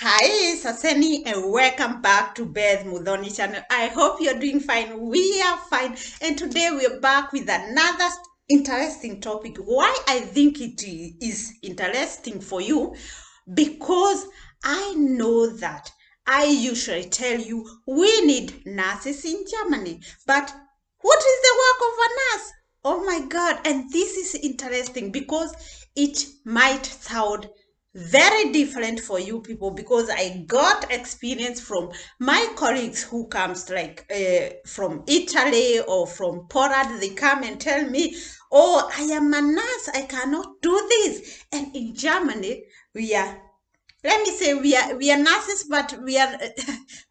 Hi, Saseni, and welcome back to Beth Mudhoni channel. I hope you're doing fine. We are fine, and today we're back with another interesting topic. Why I think it is interesting for you, because I know that I usually tell you we need nurses in Germany, but what is the work of a nurse? Oh my God! And this is interesting because it might sound very different for you people, because I got experience from my colleagues who comes like from Italy or from Poland. They come and tell me, oh, I am a nurse, I cannot do this. And in Germany, we are, let me say, we are nurses, but we are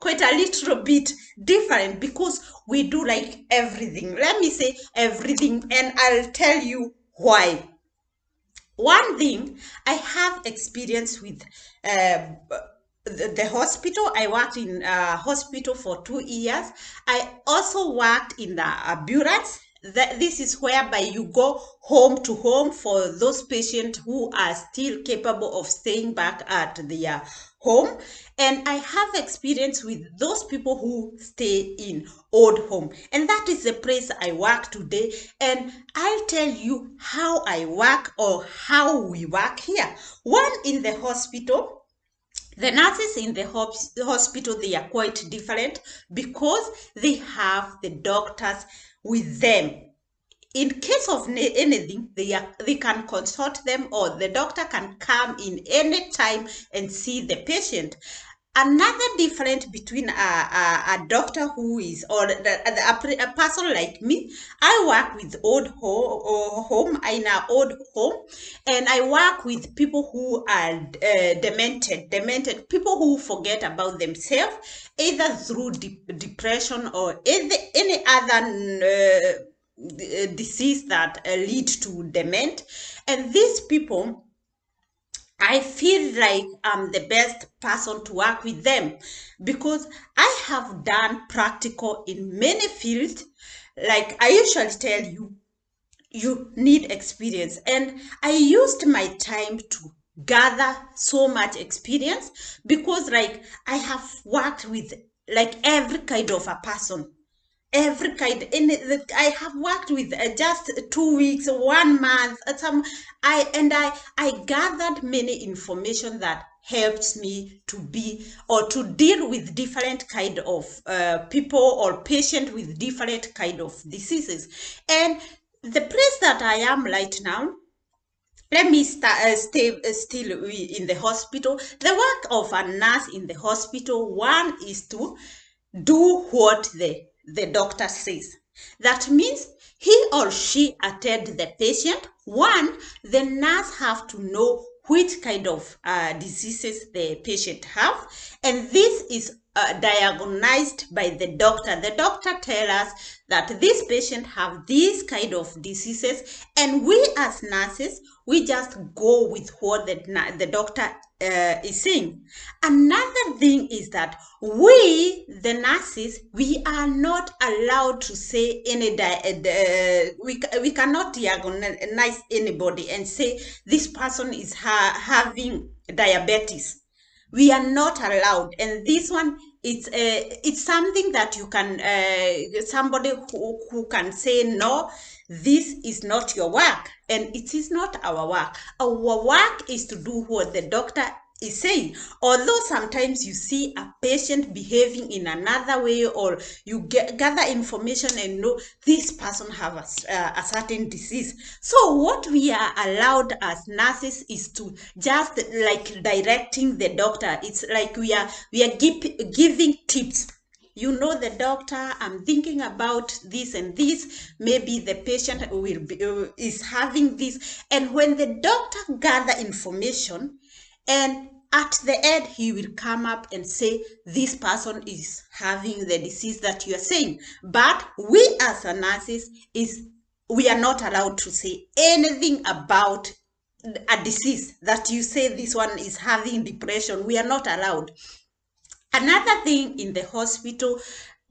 quite a little bit different, because we do like everything. Let me say everything, and I'll tell you why. One thing, I have experience with the hospital. I worked in a hospital for 2 years. I also worked in the ambulance. This is whereby you go home to home for those patients who are still capable of staying back at their home. And I have experience with those people who stay in old home, and that is the place I work today. And I'll tell you how I work, or how we work here. One, in the hospital, the nurses in the hospital, they are quite different, because they have the doctors with them. In case of anything, they can consult them, or the doctor can come in any time and see the patient. Another difference between a doctor who is, or a person like me, I work with old home in an old home, and I work with people who are demented people who forget about themselves, either through depression or any other disease that lead to dement. And these people, I feel like I'm the best person to work with them, because I have done practical in many fields. Like I usually tell you, you need experience, and I used my time to gather so much experience, because like I have worked with like every kind of a person, every kind. I have worked with just 2 weeks, 1 month, I gathered many information that helps me to be, or to deal with different kind of people, or patient with different kind of diseases. And the place that I am right now, let me stay still in the hospital. The work of a nurse in the hospital, one is to do what the doctor says. That means he or she attend the patient. One, the nurse have to know which kind of diseases the patient have, and this is diagnosed by the doctor. The doctor tell us that this patient have these kind of diseases, and we as nurses, we just go with what the doctor is saying. Another thing is that we, the nurses, we are not allowed to say any we cannot diagnose anybody and say this person is having diabetes. We are not allowed. And this one, it's something that you can somebody who can say no, this is not your work, and it is not our work. Our work is to do what the doctor is saying. Although sometimes you see a patient behaving in another way, or you gather information and know this person have a certain disease. So what we are allowed as nurses is to just like directing the doctor. It's like we are giving tips. You know, the doctor, I'm thinking about this and this, maybe the patient will be, is having this. And when the doctor gather information, and at the end, he will come up and say, this person is having the disease that you are saying. But we as a nurses, we are not allowed to say anything about a disease that you say this one is having depression. We are not allowed. Another thing in the hospital,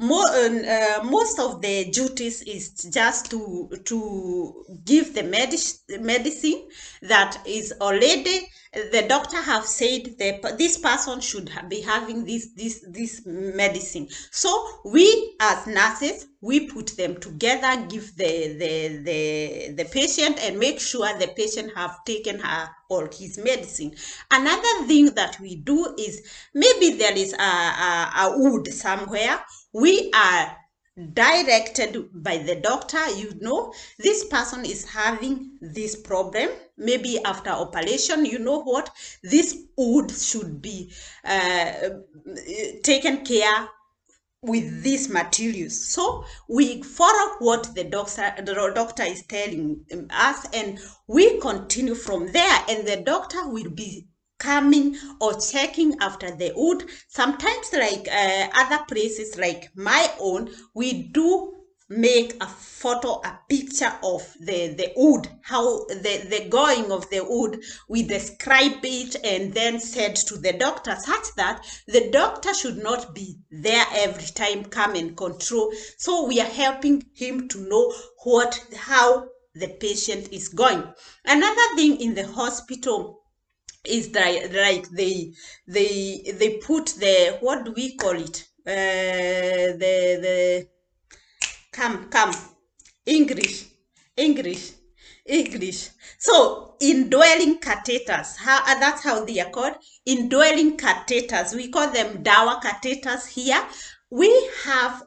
most of the duties is just to give the medicine that is already the doctor have said this person should be having this medicine. So we as nurses, we put them together, give the patient, and make sure the patient have taken her or his medicine. Another thing that we do is, maybe there is a wound somewhere, we are directed by the doctor, this person is having this problem, maybe after operation, what, this wound should be taken care with these materials. So we follow what the doctor is telling us, and we continue from there, and the doctor will be coming or checking after the wound. Sometimes, like other places like my own, we do make a photo, a picture of the wood, how the going of the wood, we describe it and then send to the doctor, such that the doctor should not be there every time, come and control. So we are helping him to know how the patient is going. Another thing in the hospital is that, like, they put the, what do we call it, the come English, English, English. So indwelling catheters, that's how they are called, indwelling catheters. We call them dawa catheters here. We have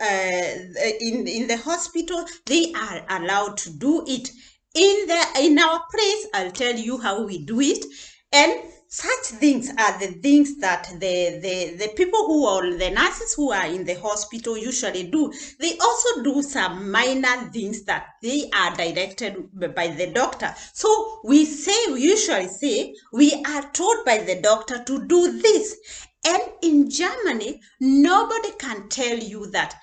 in the hospital, they are allowed to do it. In our place, I'll tell you how we do it. And such things are the things that the people who are, the nurses who are in the hospital usually do. They also do some minor things that they are directed by the doctor. So we usually say, we are told by the doctor to do this. And in Germany, nobody can tell you that,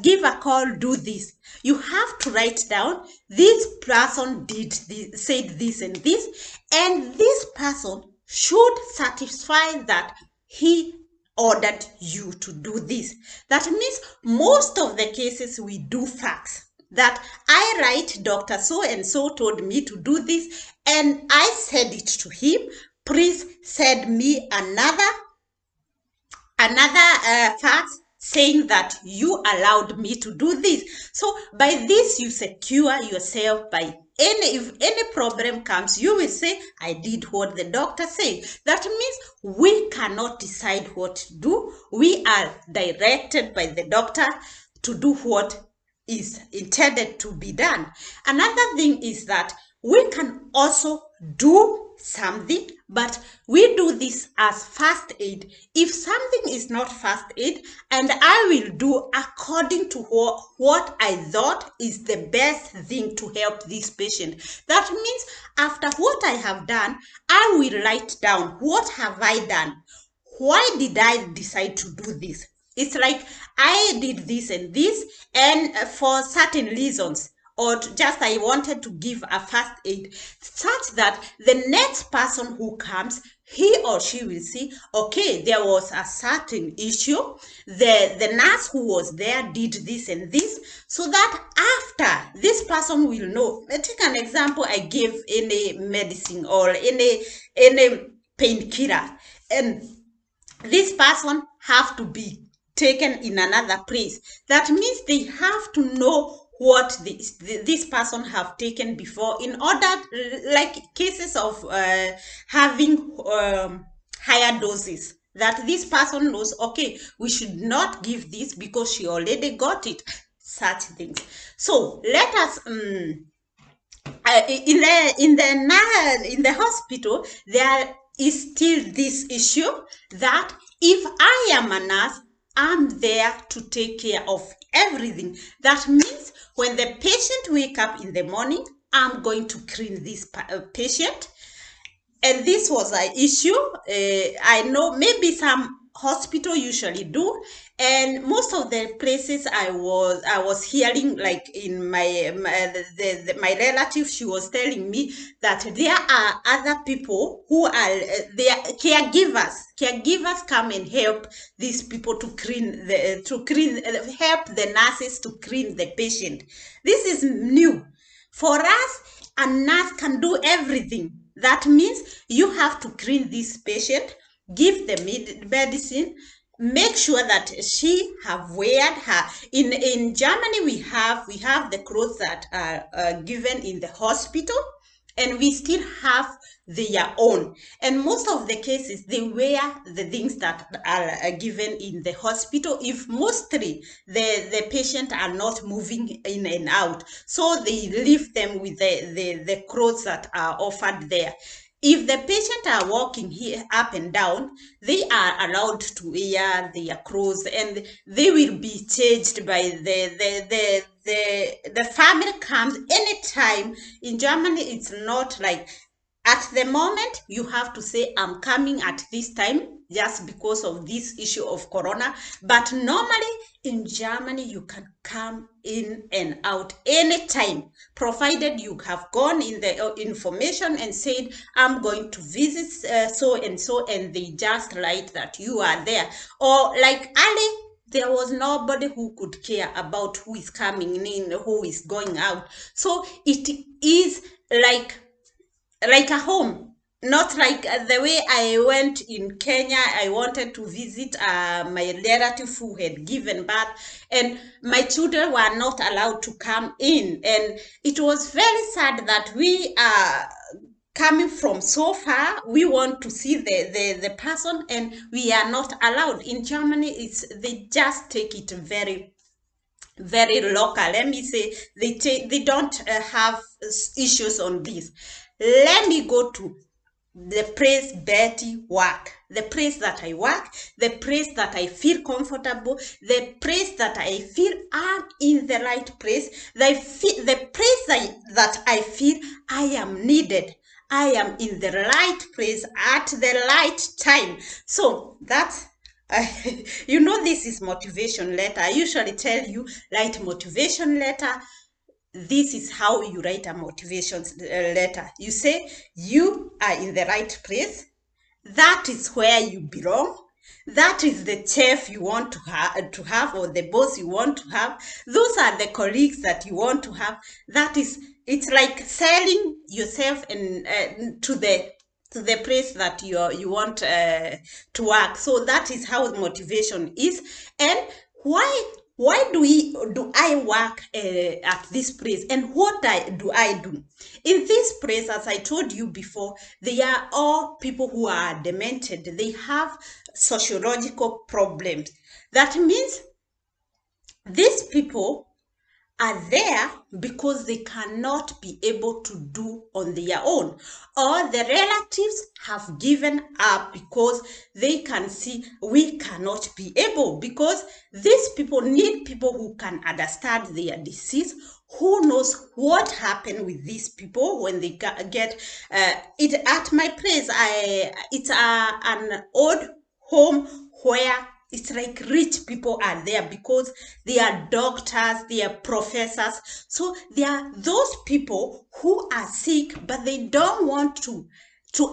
give a call, do this. You have to write down, this person did this, said this and this, and this person should satisfy that he ordered you to do this. That means most of the cases we do fax, that I write, Dr. So and so told me to do this, and I said it to him, please send me another fax saying that you allowed me to do this. So by this, you secure yourself. By if any problem comes, you will say, I did what the doctor said. That means we cannot decide what to do. We are directed by the doctor to do what is intended to be done. Another thing is that we can also do something, but we do this as first aid. If something is not first aid, and I will do according to what I thought is the best thing to help this patient. That means after what I have done, I will write down, what have I done? Why did I decide to do this? It's like, I did this and this, and for certain reasons, or just I wanted to give a first aid, such that the next person who comes, he or she will see, okay, there was a certain issue, the nurse who was there did this and this, so that after, this person will know. Take an example, I gave any medicine or any painkiller, and this person have to be taken in another place. That means they have to know what this person have taken before, in order, like cases of having higher doses, that this person knows, okay, we should not give this because she already got it, such things. So let us in the hospital, there is still this issue that if I am a nurse, I'm there to take care of everything. That means when the patient wake up in the morning, I'm going to clean this patient. And this was an issue. I know maybe some hospital usually do, and most of the places I was hearing, like in my relative, she was telling me that there are other people who are their caregivers. Caregivers come and help these people to help the nurses to clean the patient. This is new for us. A nurse can do everything. That means you have to clean this patient, give the medicine, make sure that she have weared her. In Germany, we have the clothes that are given in the hospital, and we still have their own. And most of the cases, they wear the things that are given in the hospital, if mostly the patient are not moving in and out. So they leave them with the clothes that are offered there. If the patient are walking here up and down, they are allowed to wear their clothes, and they will be changed by the family comes anytime. In Germany, it's not like at the moment you have to say I'm coming at this time just because of this issue of corona. But normally in Germany, you can come in and out anytime, provided you have gone in the information and said I'm going to visit so and so, and they just write that you are there. Or like Ali, there was nobody who could care about who is coming in, who is going out. So it is like a home, not like the way I went in Kenya. I wanted to visit my relative who had given birth, and my children were not allowed to come in. And it was very sad that we are coming from so far. We want to see the person, and we are not allowed. In Germany, they just take it very local. Let me say they don't have issues on this. Let me go to the place Betty work, the place that I work, the place that I feel comfortable, the place that I feel I'm in the right place, the place that I feel I am needed. I am in the right place at the right time. So that's this is motivation letter. I usually tell you, write motivation letter. This is how you write a motivation letter. You say you are in the right place. That is where you belong. That is the chef you want to have, or the boss you want to have. Those are the colleagues that you want to have. It's like selling yourself to the place that you want to work. So that is how motivation is. And why do I work at this place, and what do I do in this place? As I told you before, they are all people who are demented. They have sociological problems. That means these people are there because they cannot be able to do on their own, or the relatives have given up because they can see we cannot be able, because these people need people who can understand their disease, who knows what happened with these people when they get it. At my place, it's an old home where it's like rich people are there because they are doctors, they are professors. So they are those people who are sick, but they don't want to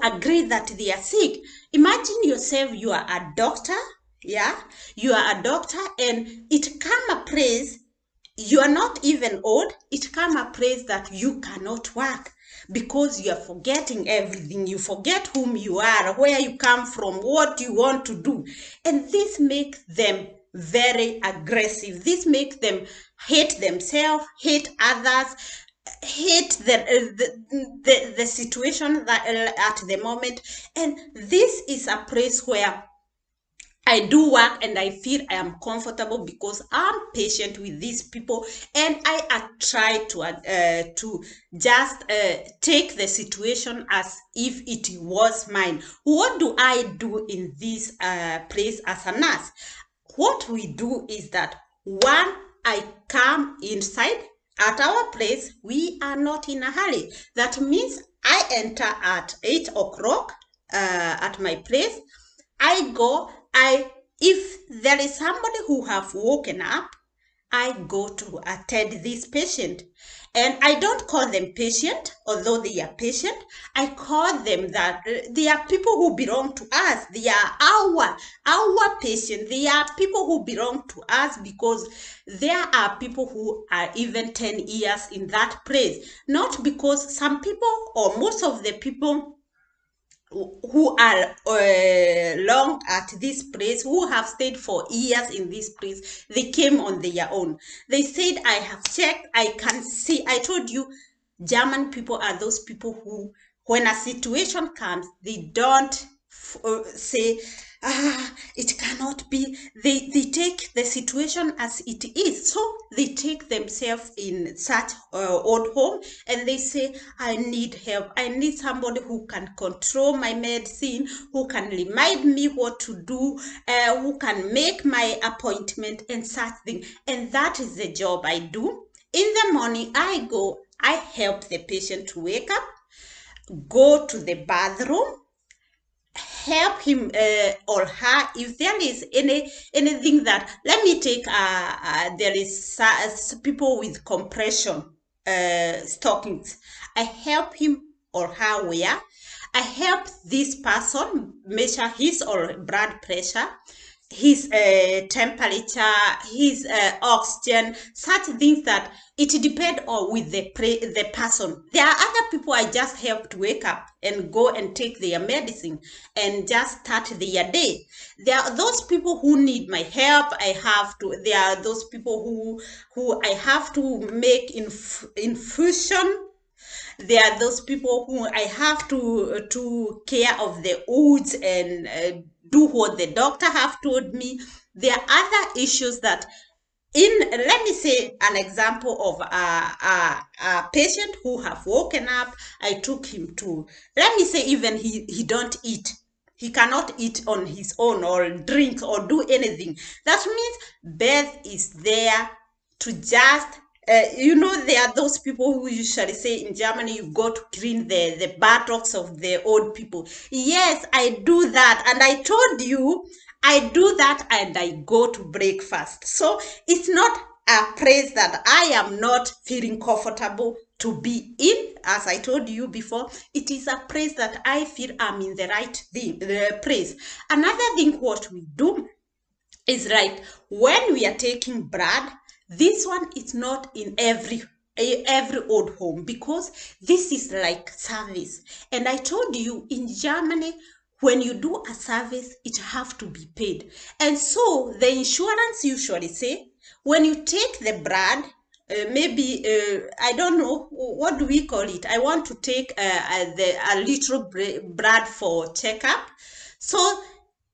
agree that they are sick. Imagine yourself, you are a doctor, yeah? You are a doctor, and it come a place, you are not even old, it come a place that you cannot work because you are forgetting everything. You forget whom you are, where you come from, what you want to do. And this makes them very aggressive. This makes them hate themselves, hate others, hate the situation that at the moment. And this is a place where I do work and I feel I am comfortable because I'm patient with these people, and I try to just take the situation as if it was mine. What do I do in this place as a nurse? What we do is that, one, I come inside. At our place, we are not in a hurry. That means I enter at 8 o'clock at my place. I go, if there is somebody who have woken up, I go to attend this patient. And I don't call them patient, although they are patient. I call them that they are people who belong to us. They are our patient. They are people who belong to us because there are people who are even 10 years in that place. Not because some people, or most of the people who are long at this place, who have stayed for years in this place, they came on their own. They said, I have checked, I can see. I told you, German people are those people who, when a situation comes, they don't say, it cannot be. They take the situation as it is. So they take themselves in such old home and they say, I need help. I need somebody who can control my medicine, who can remind me what to do, who can make my appointment and such thing. And that is the job I do. In the morning, I go, I help the patient to wake up, go to the bathroom, help him or her if there is anything that, let me take there is people with compression stockings. I help him or her wear. I help this person measure his or blood pressure, his temperature, his oxygen, such things that it depends on with the person. There are other people I just help to wake up and go and take their medicine and just start their day. There are those people who need my help. There are those people who I have to make infusion. There are those people who I have to care of the wounds and do what the doctor have told me. There are other issues that, let me say an example of a patient who have woken up. I took him to, let me say, even he don't eat. He cannot eat on his own or drink or do anything. That means Beth is there to just, there are those people who usually say in Germany, you go to clean the buttocks of the old people. Yes, I do that. And I told you, I do that and I go to breakfast. So it's not a place that I am not feeling comfortable to be in. As I told you before, it is a place that I feel I'm in the right thing, the place. Another thing what we do is, right, when we are taking blood, this one is not in every old home, because this is like service. And I told you, in Germany, when you do a service, it have to be paid. And so the insurance usually say, when you take the blood, maybe I don't know what do we call it. I want to take a little blood for checkup, so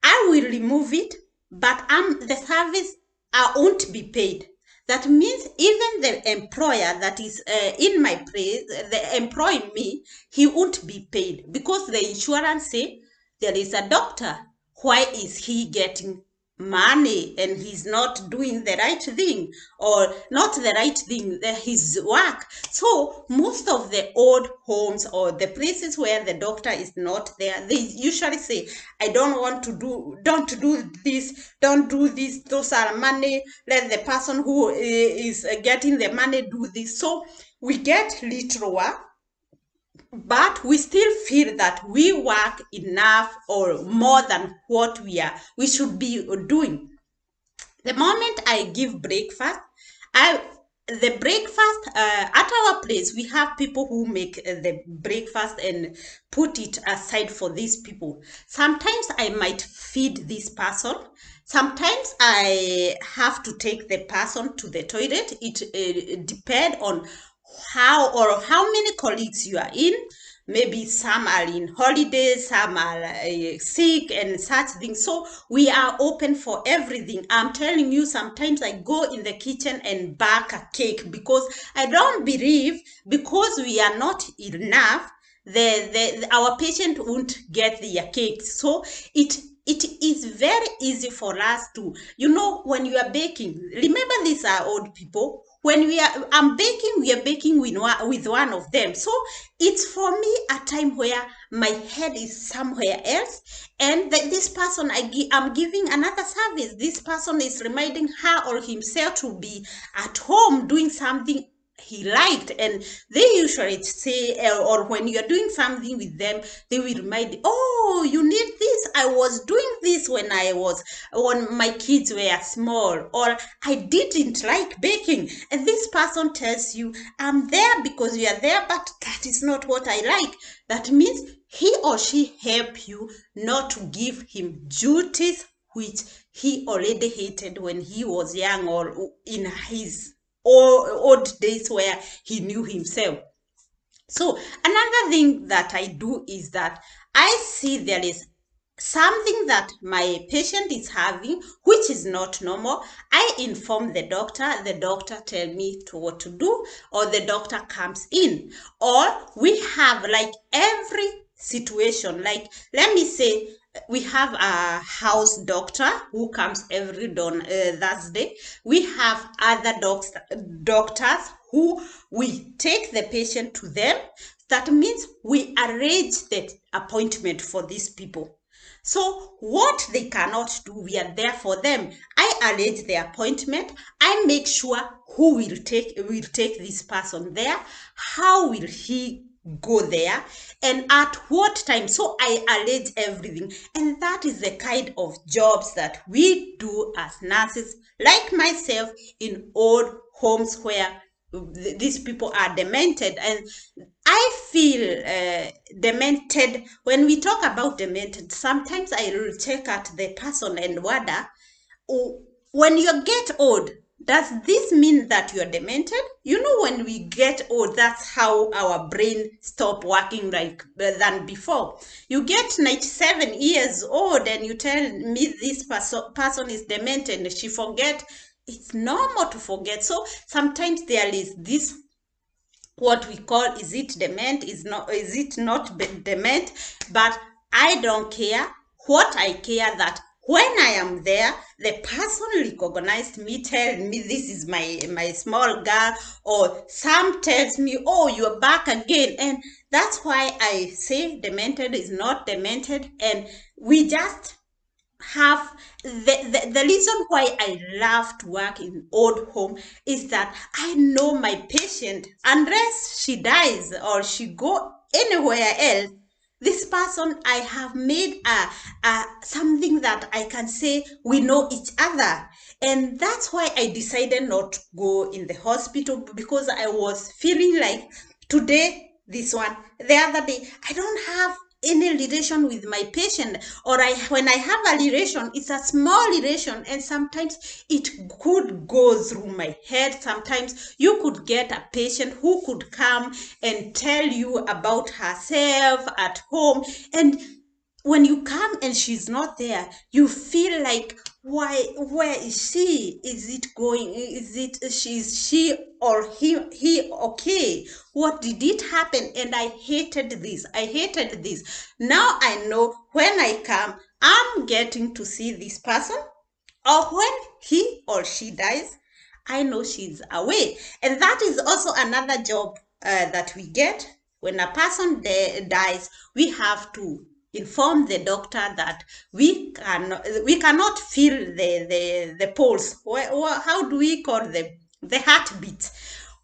I will remove it, but the service I won't be paid. That means even the employer that is in my place, the employing me, he won't be paid, because the insurance say there is a doctor. Why is he getting money and he's not doing the right thing, or not the right thing, his work? So most of the old homes or the places where the doctor is not there, they usually say, I don't want to do, don't do this, don't do this, those are money, let the person who is getting the money do this. So we get little work, but we still feel that we work enough or more than what we should be doing. The moment I give breakfast, the breakfast at our place, we have people who make the breakfast and put it aside for these people. Sometimes I might feed this person. Sometimes I have to take the person to the toilet. It depends on how many colleagues you are in. Maybe some are in holidays, some are sick and such things. So we are open for everything. I'm telling you, sometimes I go in the kitchen and bake a cake, because I don't believe, because we are not enough, our patient won't get their cake. So it is very easy for us to, when you are baking, remember, these are old people. When I'm baking, we are baking with one of them. So it's for me a time where my head is somewhere else, and this person I'm giving another service. This person is reminding her or himself to be at home doing something he liked. And they usually say, or when you're doing something with them, they will remind you, oh, you need this, I was doing this when my kids were small, or I didn't like baking, and this person tells you, I'm there because you are there, but that is not what I like. That means he or she help you not to give him duties which he already hated when he was young, or in his old days where he knew himself. So another thing that I do is that I see there is something that my patient is having which is not normal. I inform the doctor tell me what to do, or the doctor comes in, or we have like every situation, like let me say we have a house doctor who comes every Thursday. We have other doctors who we take the patient to them. That means we arrange the appointment for these people. So what they cannot do, we are there for them. I arrange the appointment. I make sure who will take this person there, how will he go there, and at what time. So I arrange everything, and that is the kind of jobs that we do as nurses, like myself, in old homes where these people are demented. And I feel demented. When we talk about demented, sometimes I will check at the person and wonder, oh, when you get old, does this mean that you're demented? You know, when we get old, that's how our brain stop working like than before. You get 97 years old and you tell me this person is demented and she forget. It's normal to forget. So sometimes there is this, what we call, is it dement, is it not dement? But I don't care. What I care, that when I am there, the person recognized me, tell me this is my small girl, or some tells me, oh, you're back again. And that's why I say demented is not demented. And we just have the reason why I love to work in old home is that I know my patient, unless she dies or she go anywhere else, this person, I have made a something that I can say we know each other. And that's why I decided not to go in the hospital, because I was feeling like today this one, the other day, I don't have any relation with my patient, or when I have a relation, it's a small relation, and sometimes it could go through my head. Sometimes you could get a patient who could come and tell you about herself at home, and when you come and she's not there, you feel like, why, where is she? Is it going, is it she or he okay? What did it happen? And I hated this. Now I know when I come, I'm getting to see this person, or when he or she dies, I know she's away. And that is also another job that we get. When a person dies, we have to inform the doctor that we cannot feel the pulse. How do we call them? The heartbeat.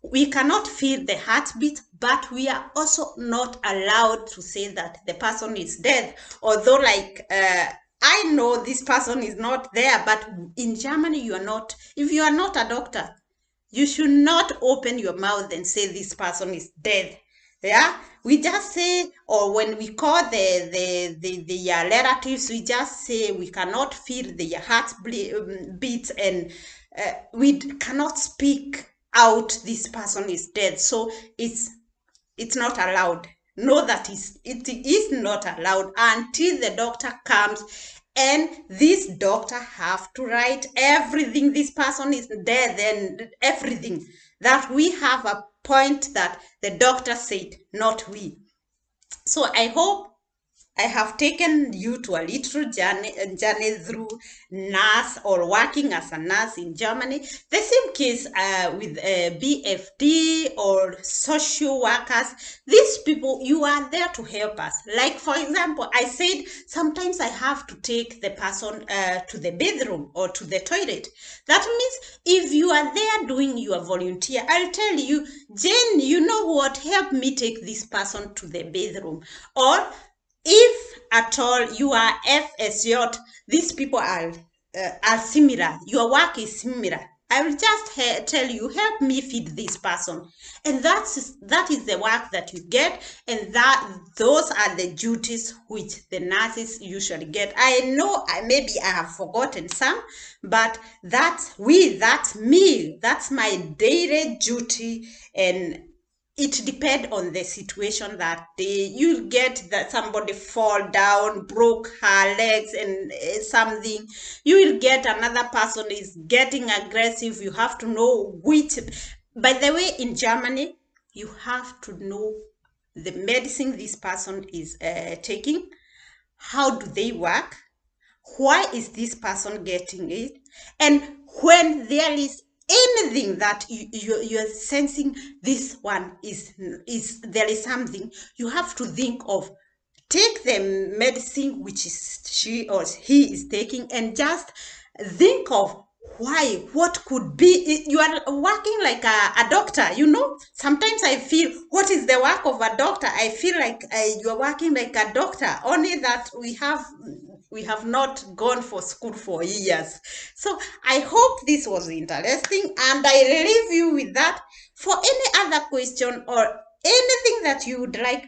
We cannot feel the heartbeat, but we are also not allowed to say that the person is dead. Although, like, I know this person is not there, but in Germany, you are not. If you are not a doctor, you should not open your mouth and say this person is dead. Yeah, we just say, or when we call the relatives, we just say we cannot feel the heart beats, and we cannot speak out this person is dead. So it's not allowed. Know that it is not allowed until the doctor comes, and this doctor have to write everything. This person is dead, and everything that we have a point that the doctor said, not we. So I hope I have taken you to a little journey through nurse or working as a nurse in Germany. The same case with BFD or social workers. These people, you are there to help us. Like, for example, I said sometimes I have to take the person to the bathroom or to the toilet. That means if you are there doing your volunteer, I'll tell you, Jane, you know what, help me take this person to the bathroom. Or if at all you are FSJ, these people are similar. Your work is similar. I will just tell you, help me feed this person, and that is the work that you get, and those are the duties which the nurses usually get. I know maybe I have forgotten some, but that's me. That's my daily duty, and it depends on the situation that day. You'll get that somebody fall down, broke her legs and something. You will get another person is getting aggressive. You have to know which. By the way, in Germany, you have to know the medicine this person is taking. How do they work? Why is this person getting it? And when there is anything that you're sensing this one is there is something, you have to think of, take the medicine which is she or he is taking, and just think of why, what could be. You are working like a doctor, you know. Sometimes I feel, what is the work of a doctor? I feel like you're working like a doctor, only that we have not gone for school for years. So I hope this was interesting, and I leave you with that. For any other question or anything that you would like